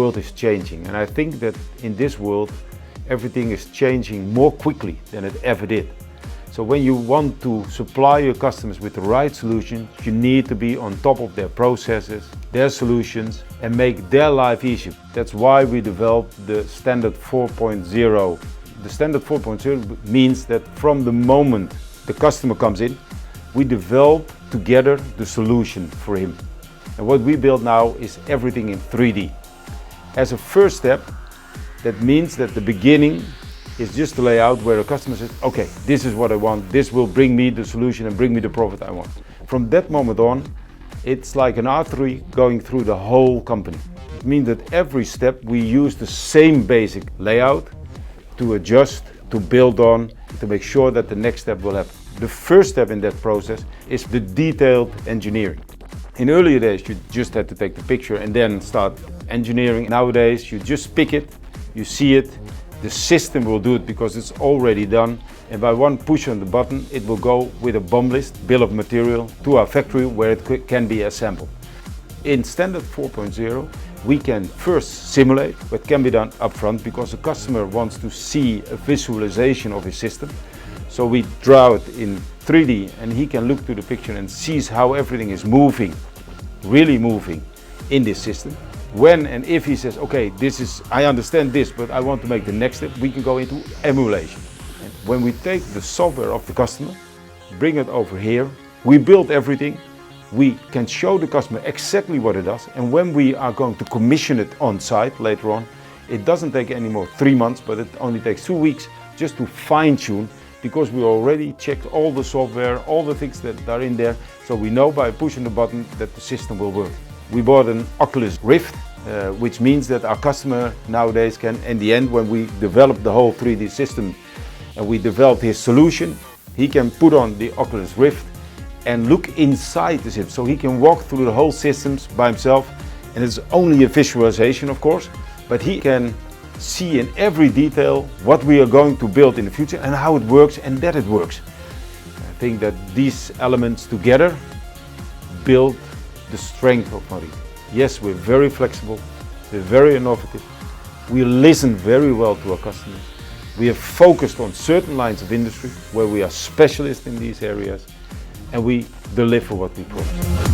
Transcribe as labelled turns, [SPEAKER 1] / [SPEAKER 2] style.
[SPEAKER 1] world is changing, and I think that in this world everything is changing more quickly than it ever did. So when you want to supply your customers with the right solution, you need to be on top of their processes, their solutions, and make their life easier. That's why we developed the Standard 4.0. The Standard 4.0 means that from the moment the customer comes in, we develop together the solution for him. And what we build now is everything in 3D. As a first step, that means that the beginning is just the layout where a customer says, okay, this is what I want, this will bring me the solution and bring me the profit I want. From that moment on, it's like an artery going through the whole company. It means that every step we use the same basic layout to adjust, to build on, to make sure that the next step will happen. The first step in that process is the detailed engineering. In earlier days, you just had to take the picture and then start engineering. Nowadays, you just pick it, you see it, the system will do it because it's already done, and by one push on the button it will go with a BOM list, bill of material, to our factory where it can be assembled. In Standard 4.0 we can first simulate what can be done upfront because the customer wants to see a visualization of his system. So we draw it in 3D and he can look to the picture and sees how everything is moving, really moving in this system. When and if he says, okay, I understand this, but I want to make the next step, we can go into emulation. And when we take the software of the customer, bring it over here, we build everything, we can show the customer exactly what it does, and when we are going to commission it on site later on, it doesn't take anymore 3 months, but it only takes 2 weeks just to fine-tune, because we already checked all the software, all the things that are in there, so we know by pushing the button that the system will work. We bought an Oculus Rift, which means that our customer nowadays can, in the end, when we develop the whole 3D system and we develop his solution, he can put on the Oculus Rift and look inside the system. So he can walk through the whole systems by himself, and it's only a visualization, of course, but he can see in every detail what we are going to build in the future and how it works and that it works. I think that these elements together build the strength of VanRiet. Yes, we're very flexible, we're very innovative, we listen very well to our customers, we are focused on certain lines of industry where we are specialists in these areas, and we deliver what we promise.